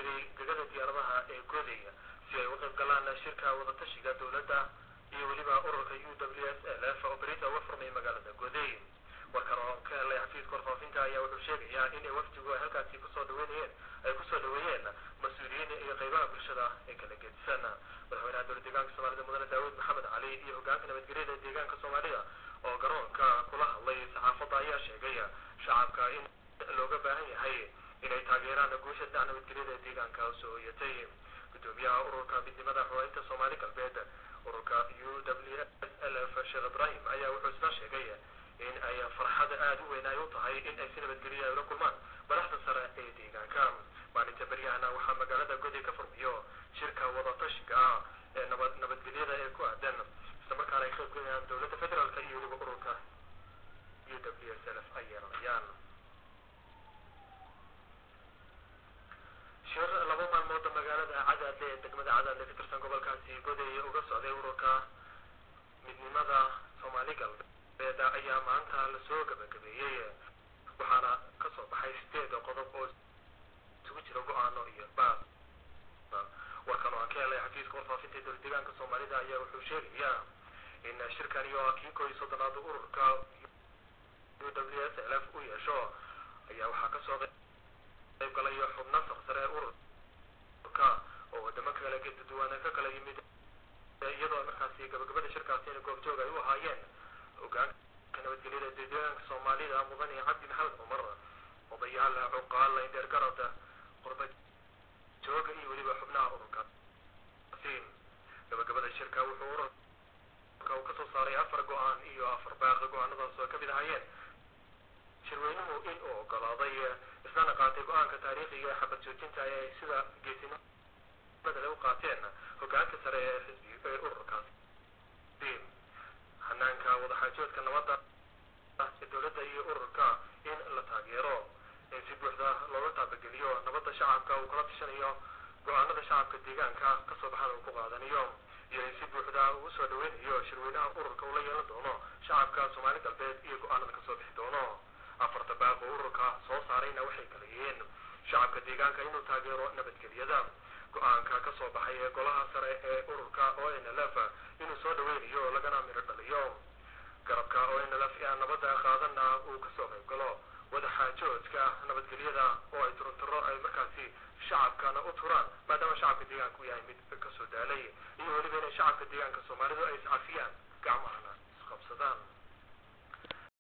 tegay degada diyaaradaha ee Goodaya si ay uga qayb galaan shirka wada tashiga dawladda iyo waliba ururka UWSLF oo berita uga furmay magaalada Goodaya. warkan oo ka helay xafiiska warfaafinta ayaa wuxuu sheegayaa in wafdigu halkaasi kusoo dhaweeyeen mas'uuliyiin iyo qaybaha bulshada ee kala gedisan. madaxweynaha dowladda deegaanka Soomaalida Mudane Daawud Maxamed Cali iyo hoggaanka nabadgelyada deegaanka Soomaalida oo garoonka kula hadlay saxaafadda ayaa sheegay shacabka in looga baahan yahay inay taageeraan guusha nabadgelyada deegaanka soo hoyatay. gudoomiyaha ururka midnimada xoreynta Soomaali galbeed ururka UWSLF Sheekh Ibrahim ayaa wuxuu isna sheegay in ay farxad aad u weyn ay u tahay in ay si nabadgelyo ay ula kulmaan madaxda sare ee deegaanka. maalinta baryahana waxaa magaalada Goodaya ka furmiyo shirka wada tashiga ee nabadgelyada ee ku aadan isla markaana ay qayb galayaan dowladda federaalka iyo weliba ururka UWSLF ay yeelanayaan. shir laba maalmood magaalada Cadaadle ee degmada Cadaadle ka tirsan gobolkaasi Goodaya uga socday ururka midnimada Soomaali galbeed ayaa maanta la soo gabagabeeyay waxaana ka soo baxay 8 qodob oo isugu jira go'aano iyo baaq. warkan oo ka helay xafiiska warfaafinta dowladda deegaanka Soomaalida ayaa wuxuu sheegayaa in shirkan iyo kii 13aad ururka UWSLF u yeesho ayaa waxaa ka soo qayb galay xubno sare ururka oo wadamo kala duwan ka kala yimid iyadoo markaasi gabagabada shirkaasina goobjoog ay u ahaayeen hoggaanka nabadgelyada deegaanka Soomaalida Mudane Cabdi Maxamed Cumar odayaal cuqaal indheer garad qurba jooga iyo weliba xubnaha ururka. gabagabada shirka wuxuu ururka ka soo saaray 4 go'aan iyo 4 baaq. go'aanadaas oo ka mid ahaayeen shirweynuhu in uu ogolaaday isna qaatay go'aanka taariikhiga xabad joojinta ee sida geesinimada lagu qaateen hoggaanka sare ee xisbiga ee ururkaas. hanaanka wada xaajoodka nabadda ee dowladda iyo ururka in la taageero in si buuxda looga taabageliyo nabadda shacabka uu kula tashanayo go'aanada shacabka deegaanka ka soo baxan uu ku qaadanayo iyo in si buuxda uu soo dhaweynayo shirweynaha ururka uu la yeelan doono shacabka Soomaali galbeed iyo go'aanada ka soo bixi doono. 4 baaq oo ururka soo saarayna waxay kala yihiin shacabka deegaanka inuu taageero nabadgelyada, go'aanka ka soo baxay golaha sare ee ururka ONLF inuu soo dhaweynayo lagana miro dhaliyo, garabka ONLF ee nabadda qaadana uu ka soo qayb galo wada xaajoodka nabadgelyada oo ay turturo ay markaasi shacabkana u turaan maadaama shacabka deegaanku yahay mid ka soo daalay iyo weliba in shacabka deegaanka Soomaalidu ay iscafiyaan